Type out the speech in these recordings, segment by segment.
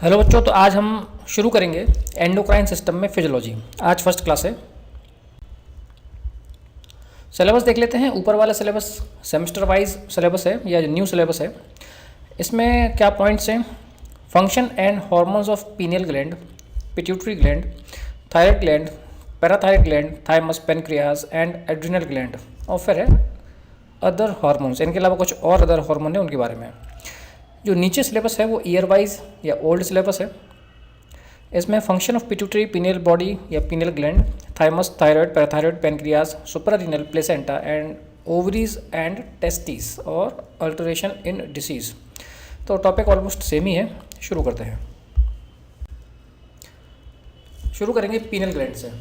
Hello बच्चों, तो आज हम शुरू करेंगे एंडोक्राइन सिस्टम में फिजियोलॉजी। आज फर्स्ट क्लास है। सिलेबस देख लेते हैं। ऊपर वाला सिलेबस सेमेस्टर वाइज सिलेबस है या न्यू सिलेबस है। इसमें क्या पॉइंट्स हैं? Function and hormones of pineal gland, pituitary gland, thyroid gland, parathyroid gland, thymus, pancreas and adrenal gland, और फिर है अदर हार्मोन्स। इनके अलावा कुछ और अदर हार्मोन है, उनके बारे में। जो नीचे सिलेबस है वो ईयर वाइज या ओल्ड सिलेबस है। इसमें function of pituitary, pineal body या pineal gland, thymus, thyroid, parathyroid, pancreas, suprarenal, placenta and ovaries and testis और अल्टरेशन इन डिसीज। तो टॉपिक ऑलमोस्ट सेम ही है। शुरू करते हैं। शुरू करेंगे पीनियल ग्लैंड से।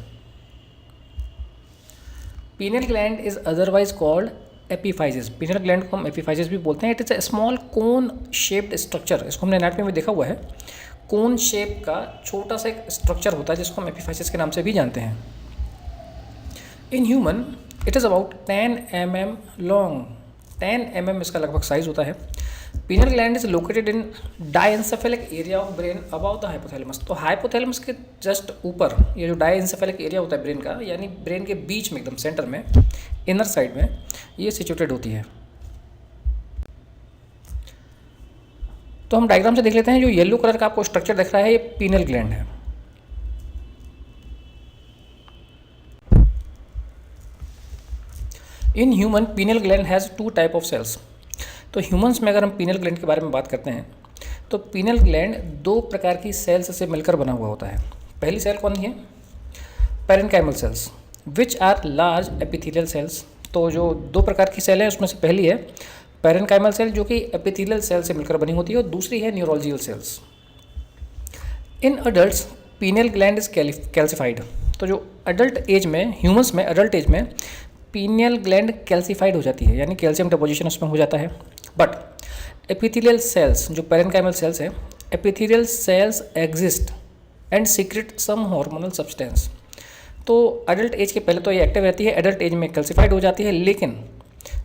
Pineal gland is otherwise called epiphysis. Pineal gland को हम एपीफाइसिस भी बोलते हैं। It is a small cone shaped structure. इसको हमने एनाटॉमी में देखा हुआ है। कोन शेप का छोटा सा एक स्ट्रक्चर होता है जिसको हम एपीफाइसिस के नाम से भी जानते हैं। In human it is about 10 mm long. 10 mm इसका लगभग साइज होता है। Pineal gland is located in diencephalic area of brain about the hypothalamus. तो हाइपोथैलेमस के जस्ट ऊपर ये जो डायएन्सेफेलिक एरिया होता है ब्रेन का, यानी ब्रेन के बीच में एकदम सेंटर में, इनर साइड में ये सिचुएटेड होती है। तो हम डायग्राम से देख लेते हैं। जो येलो कलर का आपको स्ट्रक्चर दिख रहा है ये पीनियल ग्लैंड है। In human pineal gland has 2 type of cells. तो ह्यूमंस में अगर हम पीनियल ग्लैंड के बारे में बात करते हैं तो पीनियल ग्लैंड 2 प्रकार की सेल्स से मिलकर बना हुआ होता है। पहली सेल कौन है? Parenchymal cells which are large epithelial cells. तो जो 2 प्रकार की सेल है उसमें से पहली है पैरेन्काइमल सेल जो कि एपिथेलियल सेल से मिलकर बनी होती है, और दूसरी है neurological cells. In adults pineal gland is calcified. तो जो अडल्ट एज में, ह्यूमंस में अडल्ट एज में पीनियल ग्लैंड कैल्सिफाइड हो जाती है, यानी कैल्शियम डिपोजिशन उसमें हो जाता है। बट एपिथेलियल सेल्स जो पैरेन्काइमल सेल्स है, epithelial cells exist and secrete some hormonal substance. तो अडल्ट एज के पहले तो ये एक्टिव रहती है, एडल्ट एज में कैल्सिफाइड हो जाती है, लेकिन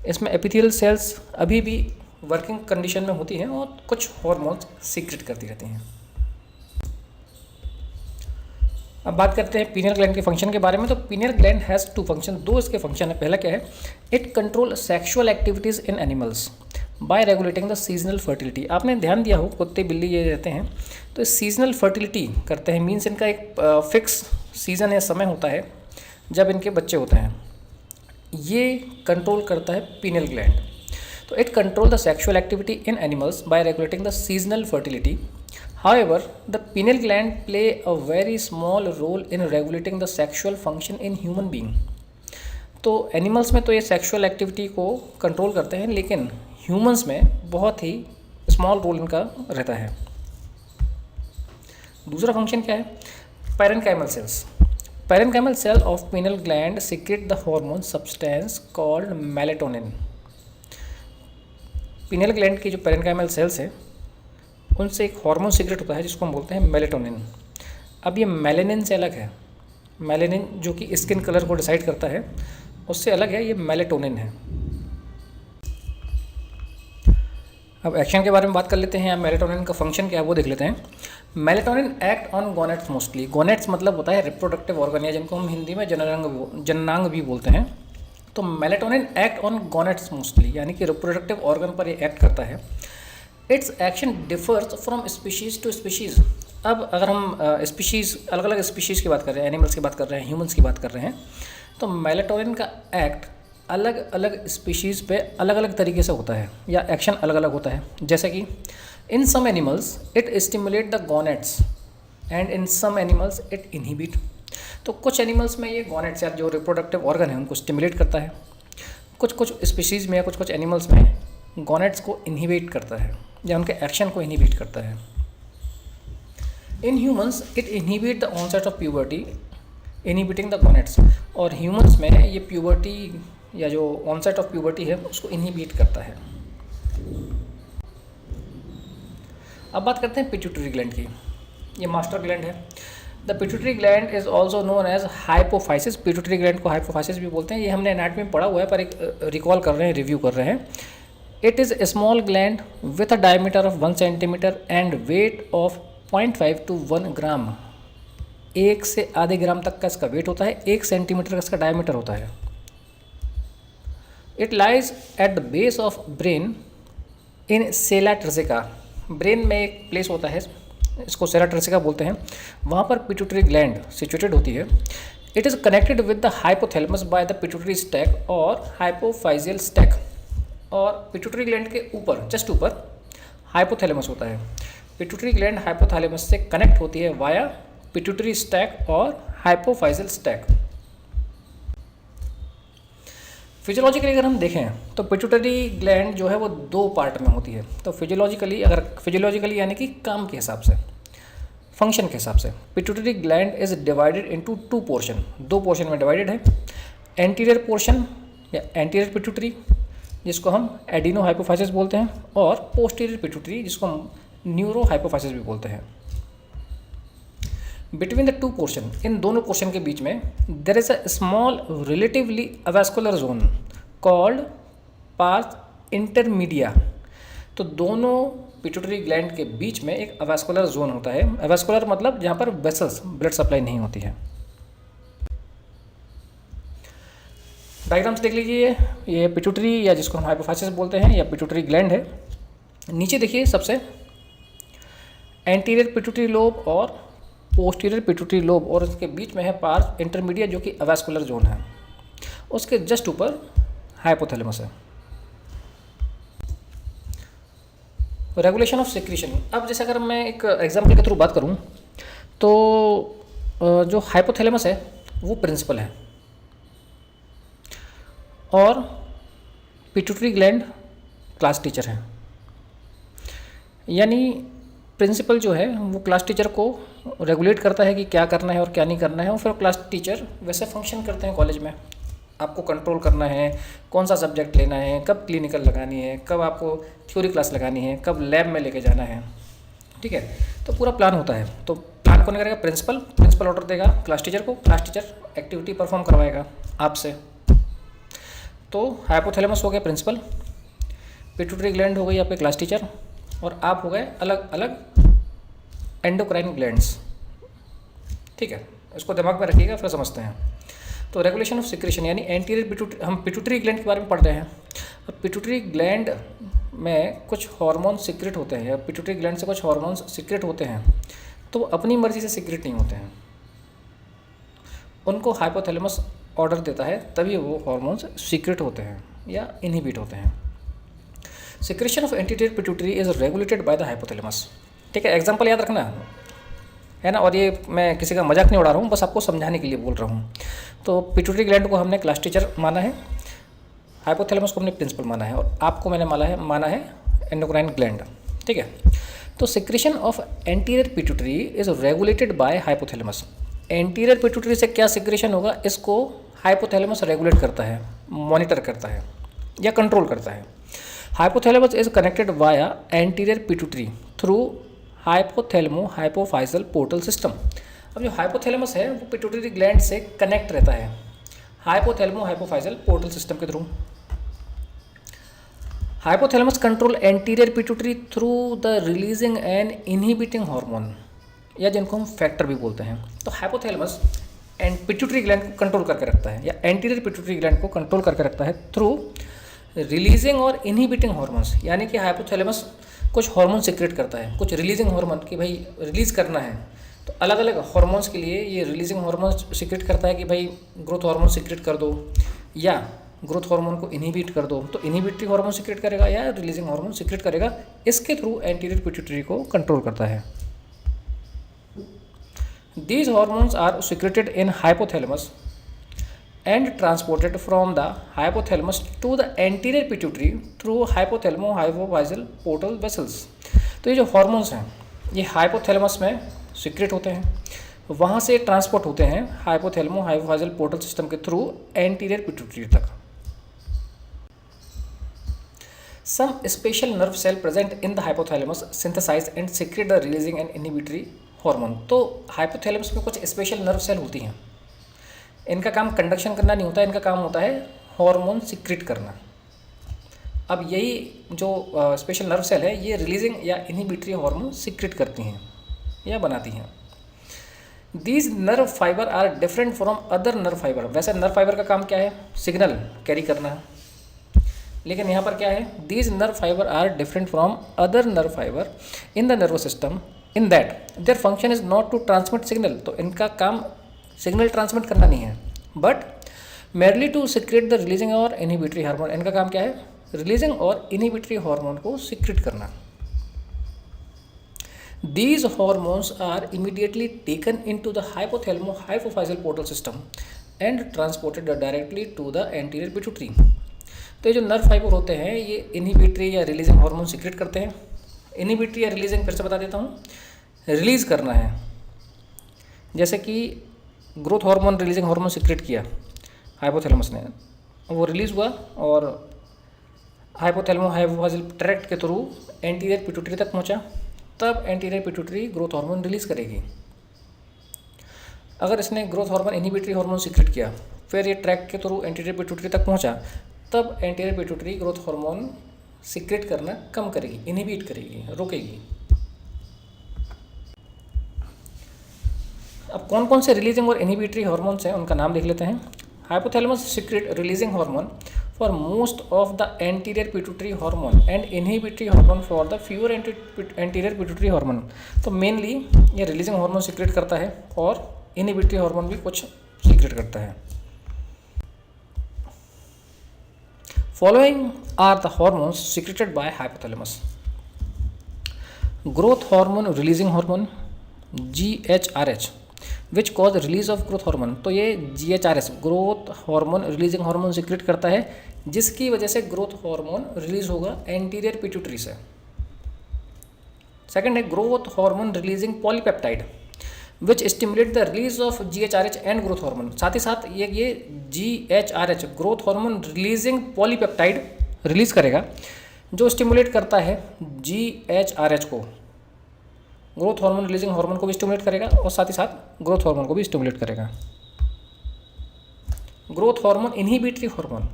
इसमें एपिथेलियल सेल्स अभी भी वर्किंग कंडीशन में होती हैं और कुछ हार्मोन्स सीक्रेट करती रहती हैं। अब बात करते हैं पीनियल ग्लैंड के फंक्शन के बारे में। तो पीनियल ग्लैंड हैज़ 2 फंक्शन। 2 इसके फंक्शन है। पहला क्या है? It control sexual activities in animals bye regulating the seasonal fertility. आपने ध्यान दिया हो, कुत्ते बिल्ली ये रहते हैं तो सीजनल फर्टिलिटी करते हैं। मीन्स इनका एक फिक्स सीज़न या समय होता है जब इनके बच्चे होते हैं। ये कंट्रोल करता है पीनियल ग्लैंड। तो it control the sexual activity in animals bye regulating the seasonal fertility. However, the pineal gland play a very small role in regulating the sexual function in human being. तो animals में तो ये sexual activity को control करते हैं, लेकिन humans में बहुत ही स्मॉल रोल इनका रहता है। दूसरा फंक्शन क्या है? Parenchymal cells. Parenchymal cell of pineal gland secrete the hormone substance called melatonin. Pineal gland की जो पैरेन्काइमल सेल्स है उनसे एक हार्मोन सीक्रेट होता है जिसको हम बोलते हैं मेलेटोनिन। अब ये मेलेनिन से अलग है। मेलेनिन जो कि स्किन कलर को डिसाइड करता है उससे अलग है, ये मेलेटोनिन है। अब एक्शन के बारे में बात कर लेते हैं, या मेलेटोनिन का फंक्शन क्या है वो देख लेते हैं। Melatonin act on gonads mostly. Gonads मतलब होता है रिप्रोडक्टिव ऑर्गन, या जिनको हम हिंदी में जननांग भी बोलते हैं। तो melatonin act on gonads mostly, यानी कि रिप्रोडक्टिव ऑर्गन पर ये एक्ट करता है। Its action differs from species to species. अब अगर हम स्पीशीज़, अलग अलग स्पीशीज़ की बात कर रहे हैं, एनिमल्स की बात कर रहे हैं, ह्यूमंस की बात कर रहे हैं, तो मेलेटोनिन का एक्ट अलग अलग स्पीशीज़ पे अलग अलग तरीके से होता है, या एक्शन अलग अलग होता है। जैसे कि in some animals it stimulate the gonads and in some animals it inhibit. तो कुछ एनिमल्स में ये गोनेट्स या जो रिप्रोडक्टिव ऑर्गन है उनको स्टिमुलेट करता है, कुछ स्पीशीज़ में या कुछ एनिमल्स में गोनेट्स को इनहिबिट करता है या उनके एक्शन को इनहिबिट करता है। In humans it inhibit the onset of puberty inhibiting the gonads. और ह्यूमंस में ये प्यूबर्टी या जो ऑनसेट ऑफ प्यूबर्टी है उसको इनहिबिट करता है। अब बात करते हैं पिट्यूटरी ग्लैंड की। ये मास्टर ग्लैंड है। The pituitary gland is also known as hypophysis. Pituitary gland को हाइपोफाइसिस भी बोलते हैं। ये हमने एनाटॉमी में पढ़ा हुआ है, पर एक रिकॉल कर रहे हैं, रिव्यू कर रहे हैं। It is a small gland with a diameter of 1 centimeter and weight of 0.5 to 1 ग्राम, 1 से आधे ग्राम तक का इसका वेट होता है, 1 सेंटीमीटर का इसका डायमीटर होता है। It lies at the base of brain in sella turcica. Brain में एक प्लेस होता है, इसको सेला ट्रेसिका बोलते हैं, वहाँ पर पिट्यूटरी ग्लैंड सिचुएटेड होती है। It is connected with the hypothalamus by the pituitary stack और हाइपोफाइजियल स्टैक। और पिट्यूटरी ग्लैंड के ऊपर, जस्ट ऊपर हाइपोथैलेमस होता है। पिट्यूटरी ग्लैंड हाइपोथैलेमस से कनेक्ट होती है वाया पिट्यूटरी स्टैक और हाइपोफाइजियल स्टैक। फिजियोलॉजिकली अगर हम देखें तो पिट्यूटरी ग्लैंड जो है वो 2 पार्ट में होती है। तो फिजियोलॉजिकली यानी कि काम के हिसाब से, फंक्शन के हिसाब से, pituitary gland is divided into 2 portion, 2 portion में डिवाइडेड है। एंटीरियर पोर्शन या एंटीरियर पिट्यूटरी जिसको हम एडिनो हाइपोफाइसिस बोलते हैं, और पोस्टीरियर पिट्यूटरी जिसको हम न्यूरो हाइपोफाइसिस भी बोलते हैं। बिटवीन द 2 पोर्शन, इन दोनों पोर्शन के बीच में there is a small relatively avascular zone called pars intermedia. तो दोनों पिट्यूटरी ग्लैंड के बीच में एक अवैस्कुलर जोन होता है। अवैस्कुलर मतलब जहाँ पर वेसल्स, ब्लड सप्लाई नहीं होती है। डायग्राम से देख लीजिए, ये पिट्यूटरी या जिसको हम हाइपोफाइसिस बोलते हैं या पिट्यूटरी ग्लैंड है। नीचे देखिए सबसे एंटीरियर पिट्यूटरी लोब और पोस्टीरियर पिट्यूटरी लोब, और उसके बीच में है पार्स इंटरमीडिया जो कि अवैस्कुलर जोन है। उसके जस्ट ऊपर हाइपोथैलेमस है। रेगुलेशन ऑफ सिक्रीशन, अब जैसे अगर मैं एक एग्जांपल के थ्रू बात करूं तो जो हाइपोथैलेमस है वो प्रिंसिपल है और पिट्यूटरी ग्लैंड क्लास टीचर है। यानी प्रिंसिपल जो है वो क्लास टीचर को रेगुलेट करता है कि क्या करना है और क्या नहीं करना है, और फिर क्लास टीचर वैसे फंक्शन करते हैं कॉलेज में। आपको कंट्रोल करना है, कौन सा सब्जेक्ट लेना है, कब क्लिनिकल लगानी है, कब आपको थ्योरी क्लास लगानी है, कब लैब में लेके जाना है, ठीक है। तो पूरा प्लान होता है। तो प्लान कौन करेगा? प्रिंसिपल ऑर्डर देगा क्लास टीचर को, क्लास टीचर एक्टिविटी परफॉर्म करवाएगा आपसे। तो हाइपोथैलेमस हो गया प्रिंसिपल, पिट्यूटरी ग्लैंड हो गई आपके क्लास टीचर, और आप हो गए अलग अलग एंडोक्राइन ग्लैंड्स, ठीक है। इसको दिमाग में रखिएगा, फिर समझते हैं। तो रेगुलेशन ऑफ सिक्रेशन यानी एंटीरियर पिट्यूटरी, हम पिट्यूटरी ग्लैंड के बारे में पढ़ रहे हैं। अब पिट्यूटरी ग्लैंड में कुछ हार्मोन सीक्रेट होते हैं, या पिट्यूटरी ग्लैंड से कुछ हार्मोन्स सीक्रेट होते हैं, तो वो अपनी मर्जी से सीक्रेट नहीं होते हैं, उनको हाइपोथैलेमस ऑर्डर देता है, तभी वो हार्मोन्स सीक्रेट होते हैं या इनहिबिट होते हैं। Secretion of anterior pituitary is regulated by the hypothalamus, ठीक है। एग्जांपल याद रखना है ना, और ये मैं किसी का मजाक नहीं उड़ा रहा हूँ, बस आपको समझाने के लिए बोल रहा हूँ। तो पिट्यूटरी ग्लैंड को हमने क्लास टीचर माना है, हाइपोथैलेमस को हमने प्रिंसिपल माना है, और आपको मैंने माना है एंडोक्राइन ग्लैंड, ठीक है। तो secretion of anterior pituitary is regulated by hypothalamus. Anterior pituitary से क्या सिक्रेशन होगा, इसको हाइपोथैलेमस रेगुलेट करता है, मॉनिटर करता है या कंट्रोल करता है। Hypothalamus is connected via anterior pituitary through hypothalamo hypophyseal portal system. अब जो हाइपोथैलेमस है वो पिट्यूटरी ग्लैंड से कनेक्ट रहता है हाइपोथैलेमो हाइपोफाइजल पोर्टल सिस्टम के through. Hypothalamus control anterior pituitary through the releasing and inhibiting hormone, या जिनको हम फैक्टर भी बोलते हैं। तो हाइपोथैलेमस एंड पिट्यूटरी ग्लैंड को कंट्रोल करके रखता है, या एंटीरियर पिट्यूटरी ग्लैंड को कंट्रोल करके रखता है थ्रू रिलीजिंग और इनहिबिटिंग हार्मोन्स। यानी कि हाइपोथैलेमस कुछ हार्मोन सीक्रेट करता है, कुछ रिलीजिंग हार्मोन कि भाई रिलीज़ करना है, तो अलग अलग हार्मोन्स के लिए ये रिलीजिंग हार्मोन सीक्रेट करता है कि भाई ग्रोथ हार्मोन सीक्रेट कर दो, या ग्रोथ हार्मोन को इनहिबिट कर दो, तो इनहिबिटरी हार्मोन सीक्रेट करेगा या रिलीजिंग हार्मोन सीक्रेट करेगा। इसके थ्रू एंटीरियर पिट्यूटरी को कंट्रोल करता है। These hormones are secreted in hypothalamus and transported from the hypothalamus to the anterior pituitary through hypothalamo-hypophyseal portal vessels। तो ये जो हार्मोन्स हैं ये हाइपोथैलेमस में सीक्रेट होते हैं, वहाँ से ट्रांसपोर्ट होते हैं हाइपोथैलेमो हाइपोफाइजल पोर्टल सिस्टम के थ्रू एंटीरियर पिट्यूटरी तक। Some special nerve cell present in the hypothalamus synthesize and secrete the releasing and inhibitory hormone. तो हाइपोथैलेमस में कुछ स्पेशल नर्व सेल होती हैं, इनका काम कंडक्शन करना नहीं होता, इनका काम होता है हार्मोन सीक्रेट करना। अब यही जो स्पेशल नर्व सेल है ये रिलीजिंग या इनहिबिटरी हार्मोन सीक्रेट करती हैं। या बनाती हैं। These nerve fiber are different from other nerve fiber. वैसे नर्व फाइबर का काम क्या है? सिग्नल कैरी करना है, लेकिन यहाँ पर क्या है? These nerve fiber are different from other nerve fiber in the nervous system in that their function is not to transmit signal. तो इनका काम सिग्नल ट्रांसमिट करना नहीं है, but merely to secrete the releasing और इनहिबिटरी हार्मोन। इनका काम क्या है? रिलीजिंग और इनहिबिटरी हार्मोन को सिक्रेट करना। These hormones are immediately taken into the hypothalamo-hypophyseal portal system and transported directly to the anterior pituitary। तो ये जो नर्व फाइबर होते हैं ये इनहिबिटरी या रिलीजिंग हार्मोन सिक्रेट करते हैं। इनहिबिटरी या रिलीजिंग फिर से बता देता हूँ, रिलीज़ करना है। जैसे कि growth hormone releasing hormone secrete किया हाइपोथैलेमस ने, वो रिलीज़ हुआ और हाइपोथैलेमो हाइपोफाइजियल ट्रैक्ट के थ्रू एंटीरियर पिट्यूटरी तक पहुँचा, तब anterior pituitary growth hormone release करेगी। अगर इसने growth hormone inhibitory hormone secrete किया, फिर ये ट्रैक्ट के थ्रू एंटीरियर पिट्यूटरी तक पहुंचा, तब anterior pituitary growth hormone secrete करना कम करेगी, इनहिबिट करेगी, रोकेगी। अब कौन कौन से रिलीजिंग और इनहिबिटरी हार्मोन्स हैं उनका नाम देख लेते हैं। Hypothalamus secrete releasing hormone for most of the anterior pituitary hormone and inhibitory hormone for the fewer anterior pituitary hormone। तो मेनली ये रिलीजिंग हार्मोन सिक्रेट करता है और इनहिबिटरी हार्मोन भी कुछ सिक्रेट करता है। Following are the hormones secreted by hypothalamus. Growth hormone releasing hormone GHRH which cause release of growth hormone. तो ये GHRH growth hormone releasing hormone secrete करता है, जिसकी वजह से ग्रोथ हार्मोन रिलीज होगा एंटीरियर पिट्यूटरी से। सेकंड है growth hormone releasing polypeptide which stimulate the release of GHRH and growth hormone. साथ ही साथ ये GHRH growth hormone releasing polypeptide release करेगा, जो स्टिमुलेट करता है GHRH को। ग्रोथ हार्मोन रिलीजिंग हार्मोन को भी स्टिमुलेट करेगा और साथ ही साथ ग्रोथ हार्मोन को भी स्टिमुलेट करेगा। Growth hormone inhibitory hormone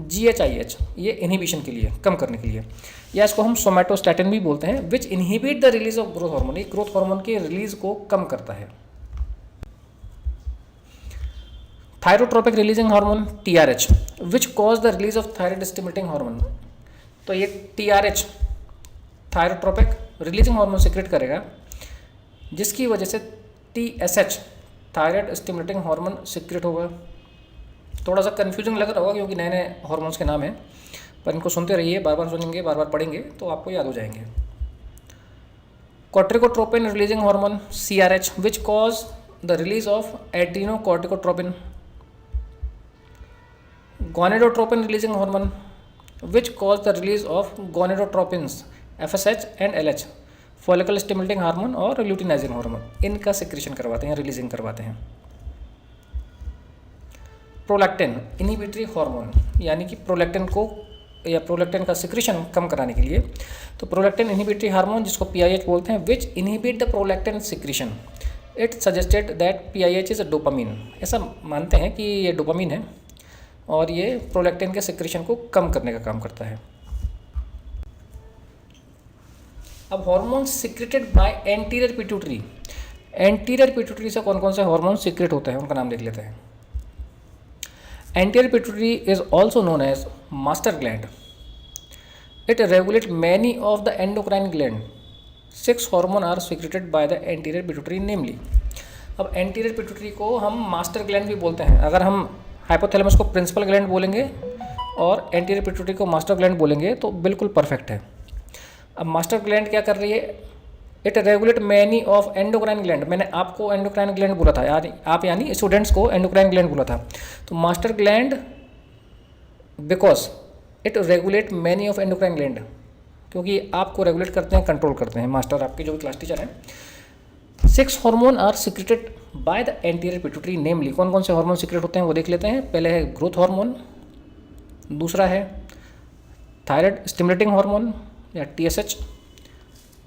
GHIH, ये इनहिबिशन के लिए, कम करने के लिए, या इसको हम सोमैटोस्टैटिन भी बोलते हैं, which inhibit the release of growth hormone. ये ग्रोथ हार्मोन के रिलीज को कम करता है। Thyrotropic releasing hormone TRH which cause the release of thyroid stimulating hormone. तो ये TRH thyrotropic releasing hormone secrete करेगा, जिसकी वजह से TSH thyroid stimulating hormone secrete होगा। थोड़ा सा कन्फ्यूजन लग रहा होगा क्योंकि नए नए हार्मोन्स के नाम हैं, पर इनको सुनते रहिए, बार बार सुनेंगे, बार बार पढ़ेंगे तो आपको याद हो जाएंगे। Corticotropin releasing hormone CRH which cause the release of adrenocorticotropin. Gonadotropin releasing hormone which cause the release of gonadotropins FSH and LH। Follicle stimulating hormone और ल्यूटिनाइजिंग हार्मोन, इनका सिक्रेशन करवाते हैं, रिलीजिंग करवाते हैं। प्रोलैक्टिन इनहिबिटरी हार्मोन, यानी कि prolactin को या प्रोलैक्टिन का सिक्रेशन कम कराने के लिए, तो प्रोलैक्टिन इनहिबिटरी हार्मोन जिसको PIH बोलते हैं, which inhibit the prolactin secretion. It suggested that PIH is a dopamine. ऐसा मानते हैं कि ये डोपामीन है और ये प्रोलैक्टिन के सिक्रेशन को कम करने का काम करता है। अब hormones secreted by anterior pituitary. Anterior pituitary से कौन कौन से हार्मोन सिक्रेट होते हैं उनका नाम देख लेते हैं। Anterior pituitary is also known as master gland. It regulate many of the endocrine gland. 6 hormone are secreted by the anterior pituitary namely. अब एंटीरियर पिट्यूटरी को हम मास्टर ग्लैंड भी बोलते हैं। अगर हम हाइपोथैलेमस को प्रिंसिपल ग्लैंड बोलेंगे और एंटीरियर पिट्यूटरी को मास्टर ग्लैंड बोलेंगे तो बिल्कुल परफेक्ट है। अब मास्टर ग्लैंड क्या कर रही है? It regulate many of endocrine gland. मैंने आपको एंडोक्राइन ग्लैंड बोला था, आप यानी स्टूडेंट्स को एंडोक्राइन ग्लैंड बोला था। तो master gland because it regulate many of endocrine gland, क्योंकि आपको रेगुलेट करते हैं, कंट्रोल करते हैं मास्टर, आपके जो भी क्लास टीचर हैं। 6 hormone are secreted by the anterior pituitary namely. कौन कौन से हार्मोन सिक्रेट होते हैं वो देख लेते हैं। पहले है ग्रोथ हार्मोन, दूसरा है थायराइड स्टिमुलेटिंग हार्मोन या TSH,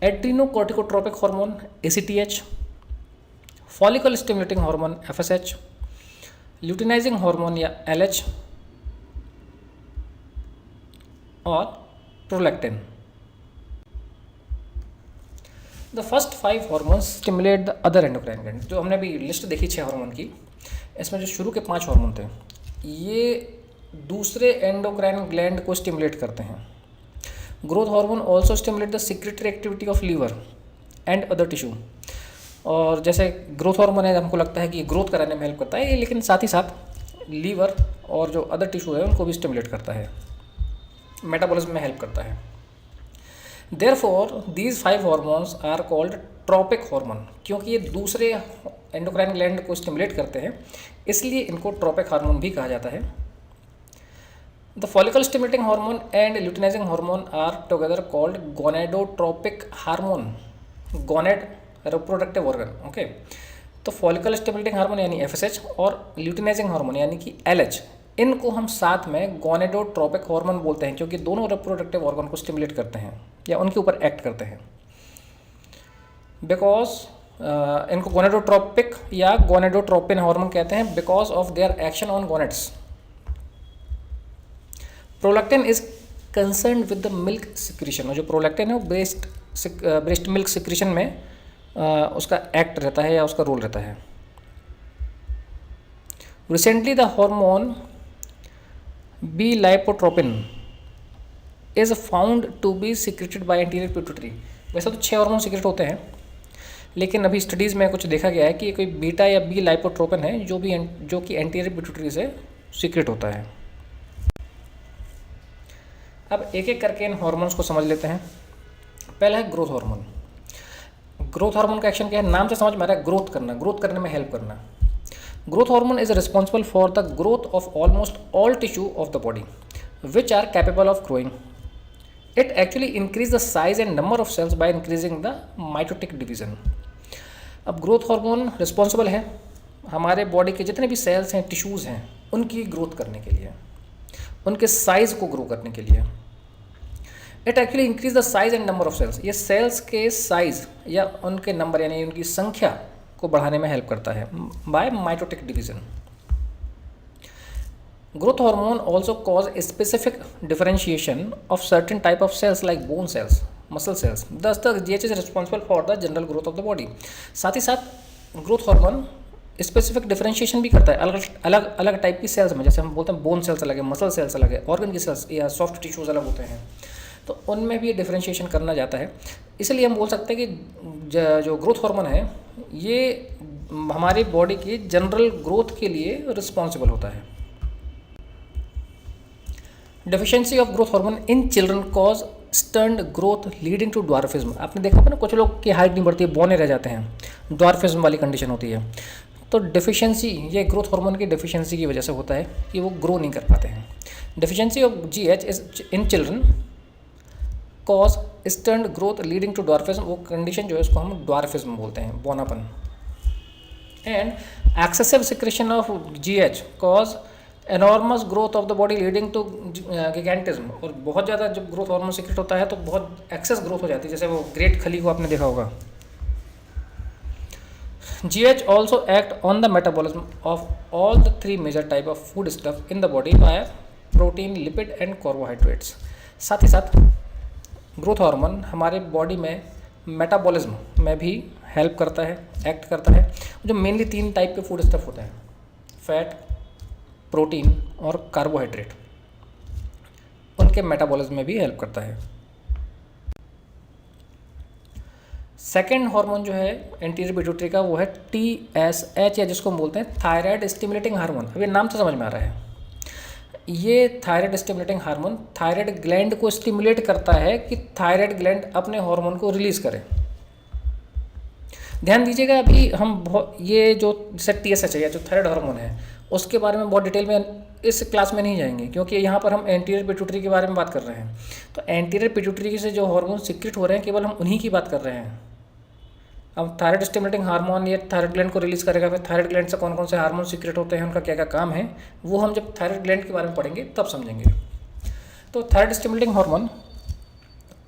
adrenocorticotropic hormone ACTH, follicle stimulating hormone FSH, luteinizing hormone या LH और prolactin. The first 5 hormones stimulate the other endocrine gland. जो हमने अभी लिस्ट देखी 6 हार्मोन की, इसमें जो शुरू के 5 हार्मोन थे ये दूसरे एंडोक्राइन ग्लैंड को स्टिमुलेट करते हैं। Growth hormone also stimulate the secretory activity of liver and other tissue. और जैसे ग्रोथ हार्मोन है, हमको लगता है कि ग्रोथ कराने में हेल्प करता है ये, लेकिन साथ ही साथ लीवर और जो अदर टिश्यू है उनको भी स्टिमुलेट करता है, मेटाबॉलिज्म में हेल्प करता है। Therefore these 5 hormones are called tropic hormone. क्योंकि ये दूसरे एंडोक्राइन ग्लैंड को स्टिमुलेट करते हैं, इसलिए इनको ट्रॉपिक हार्मोन भी कहा जाता है। The follicle stimulating hormone and luteinizing hormone are together called gonadotropic hormone. Gonad reproductive organ, okay. तो फॉलिकल स्टिमुलेटिंग हार्मोन यानी FSH और ल्यूटिनाइजिंग हार्मोन यानी कि LH, इनको हम साथ में गोनेडोट्रोपिक हार्मोन बोलते हैं, क्योंकि दोनों रिप्रोडक्टिव ऑर्गन को स्टिमुलेट करते हैं या उनके ऊपर एक्ट करते हैं। बिकॉज इनको गोनेडोट्रोपिक या गोनेडोट्रोपिन हार्मोन कहते हैं because of their action on gonads. Prolactin is concern with the milk secretion. और जो प्रोलैक्टिन है वो ब्रेस्ट मिल्क सिक्रीशन में उसका एक्ट रहता है या उसका रोल रहता है। Recently the hormone B lipotropin is found to be secreted by anterior pituitary. वैसे तो 6 हार्मोन सिक्रेट होते हैं, लेकिन अभी स्टडीज़ में कुछ देखा गया है कि कोई बीटा या बी लाइपोट्रोपिन है जो कि एंटीरियर पिट्यूटरी से सीक्रेट होता है। अब एक एक करके इन हार्मोन्स को समझ लेते हैं। पहला है ग्रोथ हार्मोन। ग्रोथ हार्मोन का एक्शन क्या है, नाम से समझ में आ रहा है, ग्रोथ करना, ग्रोथ करने में हेल्प करना। Growth hormone is responsible for the growth of almost all tissue of the body which are capable of growing. It actually increase the size and number of cells by increasing the mitotic division. अब growth hormone responsible है हमारे body के जितने भी sales हैं, tissues हैं, उनकी growth करने के लिए, उनके साइज को ग्रो करने के लिए। It actually increase the size and number of cells. ये सेल्स के साइज या उनके नंबर यानी उनकी संख्या को बढ़ाने में हेल्प करता है by mitotic division. Growth hormone also cause specific differentiation of certain type of cells like bone cells, muscle cells. Thus the GH is responsible for the general growth of the body. साथ ही साथ growth hormone specific differentiation भी करता है अलग अलग type की sales में। जैसे हम बोलते हैं बोन सेल्स अलग है, मसल सेल्स अलग है, ऑर्गन की सेल्स या सॉफ्ट टिश्यूज अलग होते हैं, तो उनमें भी डिफरेंशिएशन करना जाता है। इसलिए हम बोल सकते हैं कि जो ग्रोथ हार्मोन है ये हमारी बॉडी की जनरल ग्रोथ के लिए रिस्पॉन्सिबल होता है। Deficiency of growth hormone in children cause stunted growth leading to dwarfism. आपने देखा होगा ना, कुछ लोग की हाइट नहीं बढ़ती है, बौने रह जाते हैं, ड्वार्फिज्म वाली कंडीशन होती है। तो डेफिशिएंसी ये ग्रोथ हार्मोन की डेफिशिएंसी की वजह से होता है कि वो ग्रो नहीं कर पाते हैं। Deficiency of GH is in children cause stunted growth leading to dwarfism. वो कंडीशन जो है उसको हम ड्वार्फिज्म बोलते हैं, बौनापन। And excessive secretion of GH cause enormous growth of the body leading to gigantism. और बहुत ज़्यादा जब ग्रोथ हार्मोन सीक्रेट होता है तो बहुत एक्सेस ग्रोथ हो जाती है, जैसे वो ग्रेट खली को आपने देखा होगा। GH also act on the metabolism of all the 3 major type of food stuff in the body by protein, lipid and carbohydrates. साथ ही साथ ग्रोथ हार्मोन हमारे बॉडी में मेटाबॉलिज्म में भी हेल्प करता है, एक्ट करता है। जो मेनली 3 टाइप के फूड स्टफ होते हैं, फैट, प्रोटीन और कार्बोहाइड्रेट, उनके मेटाबॉलिज्म में भी हेल्प करता है। सेकेंड हार्मोन जो है एंटीरियर पिट्यूटरी का वो है TSH या जिसको हम बोलते हैं थायराइड स्टिमुलेटिंग हार्मोन। अब ये नाम से समझ में आ रहा है, ये thyroid stimulating hormone thyroid gland को स्टिमुलेट करता है कि थायराइड ग्लैंड अपने हार्मोन को रिलीज करे। ध्यान दीजिएगा, अभी हम ये जो जैसे TSH है या जो थायराइड हार्मोन है उसके बारे में बहुत डिटेल में इस क्लास में नहीं जाएंगे, क्योंकि यहाँ पर हम एंटीरियर पिट्यूटरी के बारे में बात कर रहे हैं। तो एंटीरियर पिट्यूटरी से जो हार्मोन सीक्रेट हो रहे हैं केवल हम उन्हीं की बात कर रहे हैं। अब थायराइड स्टिमुलेटिंग हार्मोन ये थायराइड ग्लैंड को रिलीज करेगा, फिर थायराइड ग्लैंड से कौन कौन से हार्मोन सीक्रेट होते हैं, उनका क्या क्या काम है, वो हम जब थायराइड ग्लैंड के बारे में पढ़ेंगे तब समझेंगे। तो thyroid stimulating hormone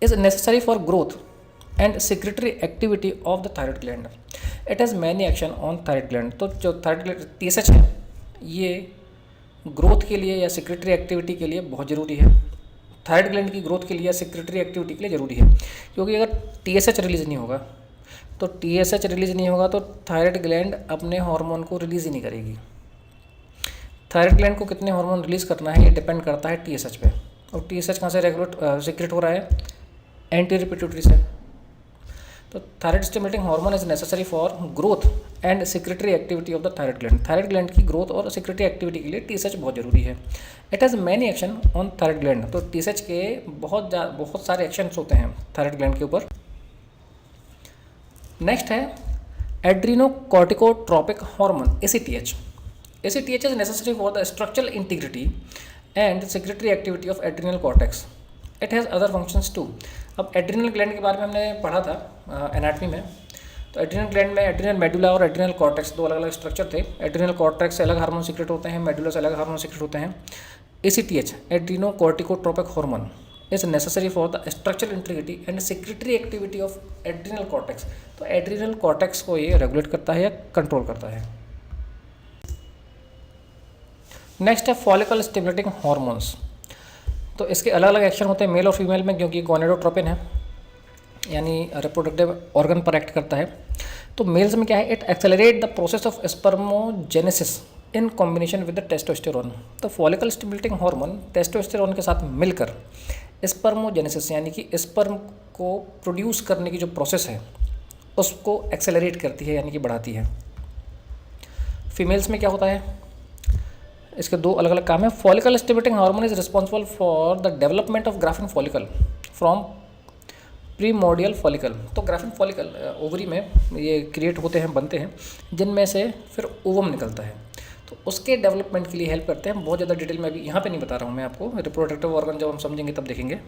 is necessary for growth and secretory activity of the thyroid gland. It has many action on thyroid gland. तो जो थायराइड TSH है ये ग्रोथ के लिए या सिक्रेटरी एक्टिविटी के लिए बहुत ज़रूरी है। थायराइड ग्लैंड की ग्रोथ के लिए या सिक्रेटरी एक्टिविटी के लिए ज़रूरी है, क्योंकि अगर TSH रिलीज नहीं होगा तो TSH रिलीज नहीं होगा तो थायराइड ग्लैंड अपने हार्मोन को रिलीज़ ही नहीं करेगी। थायराइड ग्लैंड को कितने हार्मोन रिलीज़ करना है ये डिपेंड करता है TSH पे, और TSH कहाँ से रेगुलेट सीक्रेट हो रहा है, एंटीरियर पिट्यूटरी से। तो thyroid stimulating hormone is necessary for growth and secretory activity of the thyroid gland. Thyroid gland की ग्रोथ और सिक्रेटरी एक्टिविटी के लिए TSH बहुत जरूरी है। It has many action on thyroid gland. तो TSH के बहुत सारे एक्शंस होते हैं थायराइड ग्लैंड के ऊपर। नेक्स्ट है एड्रीनोकॉर्टिकोट्रोपिक hormone ACTH। ACTH is necessary for the structural integrity and secretory activity of adrenal cortex. It has other functions too. अब एड्रिनल ग्लैंड के बारे में हमने पढ़ा था एनाटमी में। तो एड्रिनल ग्लैंड में एड्रिनल मेडुला और एड्रिनल कॉर्टेक्स दो अलग अलग स्ट्रक्चर थे। एड्रिनल कॉर्टेक्स से अलग हार्मोन सीक्रेट होते हैं, मेडुला से अलग हार्मोन सीक्रेट होते हैं। ACTH adrenocorticotropic hormone is necessary for the structural integrity and secretory activity of adrenal cortex. तो एड्रिनल कॉर्टेक्स को ये रेगुलेट करता है या कंट्रोल करता है। नेक्स्ट है फॉलिकल स्टिमुलेटिंग हार्मोन्स। तो इसके अलग अलग एक्शन होते हैं मेल और फीमेल में, क्योंकि गोनेडोट्रोपिन है यानी रिप्रोडक्टिव ऑर्गन पर एक्ट करता है। तो मेल्स में क्या है, it accelerate the process of spermatogenesis in combination with the testosterone. तो फॉलिकल स्टिमुलेटिंग हार्मोन टेस्टोस्टेरोन के साथ मिलकर स्पर्मोजेनेसिस यानी कि स्पर्म को प्रोड्यूस करने की जो प्रोसेस है उसको एक्सेलरेट करती है यानी कि बढ़ाती है। फीमेल्स में क्या होता है, इसके दो अलग अलग काम है। Follicle stimulating hormone is responsible for the development of graafian follicle from primordial follicle. तो ग्राफिन फॉलिकल ओवरी में ये क्रिएट होते हैं, बनते हैं, जिनमें से फिर ओवम निकलता है। तो उसके डेवलपमेंट के लिए हेल्प करते हैं। बहुत ज़्यादा डिटेल में अभी यहाँ पे नहीं बता रहा हूँ मैं आपको, रिप्रोडक्टिव ऑर्गन जब हम समझेंगे तब देखेंगे।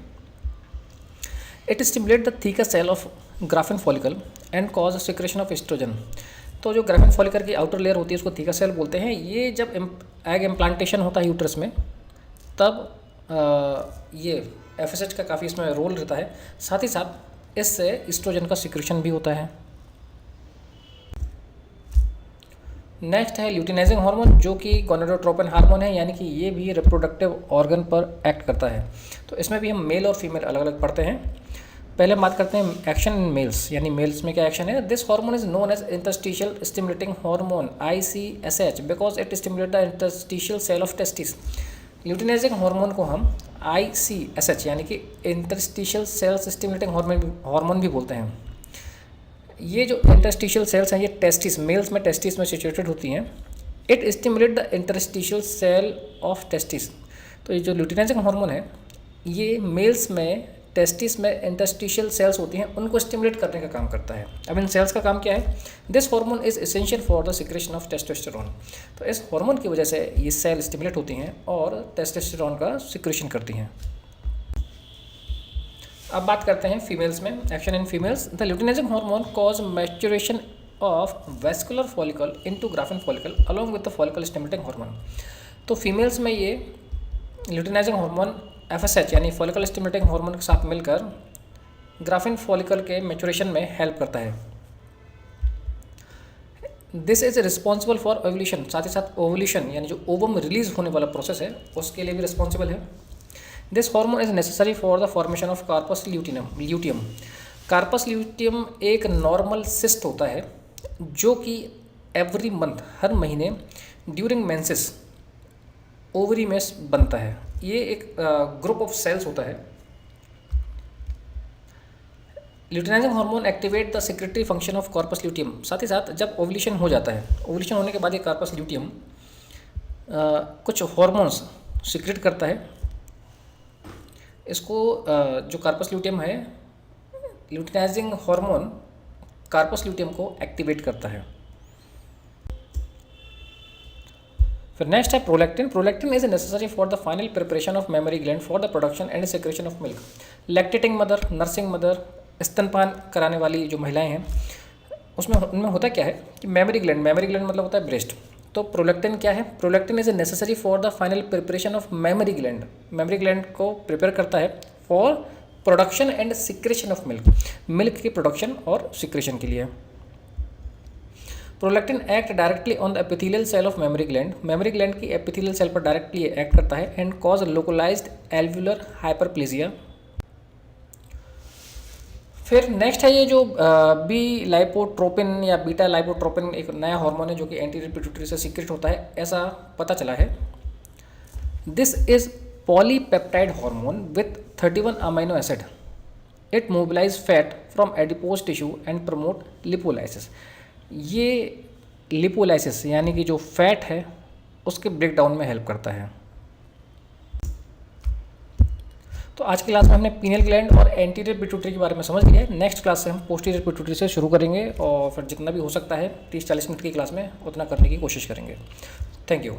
It stimulate the thicker cell of graafian follicle and cause secretion of oestrogen. तो जो ग्राफिन फॉलिकल की आउटर लेयर होती है उसको थीका सेल बोलते हैं। ये जब एग इम्प्लांटेशन होता है यूट्रस में तब ये FSH का काफ़ी इसमें रोल रहता है। साथ ही साथ इससे एस्ट्रोजन का सिक्रेशन भी होता है। नेक्स्ट है ल्यूटिनाइजिंग हार्मोन, जो कि गोनेडोट्रोपिन हार्मोन है, यानी कि ये भी रिप्रोडक्टिव ऑर्गन पर एक्ट करता है। तो इसमें भी हम मेल और फीमेल अलग अलग पढ़ते हैं। पहले हम बात करते हैं एक्शन इन मेल्स, यानी मेल्स में क्या एक्शन है। This hormone is known as interstitial stimulating hormone ICSH because it stimulate the interstitial cell of testis. Luteinizing hormone को हम ICSH यानी कि इंटरस्टिशियल सेल्स स्टिमुलेटिंग हार्मोन भी बोलते हैं। ये जो इंटरस्टिशियल सेल्स हैं ये टेस्टिस, मेल्स में टेस्टिस में सिचुएटेड होती हैं। It stimulate the interstitial cell of testis. तो ये जो ल्यूटिनाइजिंग हार्मोन है ये मेल्स में टेस्टिस में इंटरस्टिशियल सेल्स होती हैं उनको स्टिमुलेट करने का काम करता है। अब इन सेल्स का काम क्या है, this hormone is essential for the secretion of testosterone. तो इस हार्मोन की वजह से ये सेल स्टिमुलेट होती हैं और टेस्टोस्टेरोन का सिक्रेशन करती हैं। अब बात करते हैं फीमेल्स में, action in females. The luteinizing hormone cause maturation of vascular follicle into graphene follicle along with the follicle stimulating hormone. तो फीमेल्स में ये ल्यूटिनाइजिंग हार्मोन FSH यानी फॉलिकल स्टिमुलेटिंग हार्मोन के साथ मिलकर ग्राफिन फॉलिकल के मैच्योरेशन में हेल्प करता है। This is responsible for ovulation. साथ ही साथ ओव्यूलेशन यानी जो ओवम रिलीज होने वाला प्रोसेस है उसके लिए भी रिस्पॉन्सिबल है। This hormone is necessary for the formation of corpus luteum. Corpus luteum एक नॉर्मल सिस्ट होता है जो कि एवरी मंथ, हर महीने ड्यूरिंग मेंसेस ओवरी में बनता है। ये एक ग्रुप ऑफ सेल्स होता है। Luteinizing hormone activate the secretary function of corpus luteum. साथ ही साथ जब ओव्यूलेशन हो जाता है, ओव्यूलेशन होने के बाद ये कॉर्पस ल्यूटियम कुछ हार्मोन्स सीक्रेट करता है। इसको जो कॉर्पस ल्यूटियम है, ल्यूटिनाइजिंग हार्मोन कॉर्पस ल्यूटियम को एक्टिवेट करता है। फिर नेक्स्ट है prolactin. Prolactin is necessary for the final preparation of mammary gland for the production and secretion of milk. Lactating mother, nursing mother, स्तनपान कराने वाली जो महिलाएं हैं उसमें उनमें होता क्या है कि मेमोरी ग्लैंड मतलब होता है ब्रेस्ट। तो प्रोलैक्टिन क्या है, prolactin is necessary for the final preparation of mammary gland. Mammary gland को प्रिपेयर करता है for production and secretion of milk, milk की प्रोडक्शन और सिक्रेशन के लिए। Prolactin act directly on the epithelial cell of mammary gland. Mammary gland की epithelial cell पर directly act करता है and cause localised alveolar hyperplasia. फिर नेक्स्ट है ये जो बी लाइपोट्रोपिन या बीटा लाइपोट्रोपिन, एक नया हार्मोन है जो कि एंटीरियर पिट्यूटरी से सीक्रेट होता है, ऐसा पता चला है। This is polypeptide hormone with 31 amino acid. It mobilise fat from adipose tissue and promote lipolysis. ये लिपोलाइसिस यानी कि जो फैट है उसके ब्रेक डाउन में हेल्प करता है। तो आज की क्लास में हमने पीनियल ग्लैंड और एंटीरियर पिट्यूटरी के बारे में समझ लिया है। नेक्स्ट क्लास से हम पोस्टीरियर पिट्यूटरी से शुरू करेंगे और फिर जितना भी हो सकता है 30-40 मिनट की क्लास में उतना करने की कोशिश करेंगे। Thank you.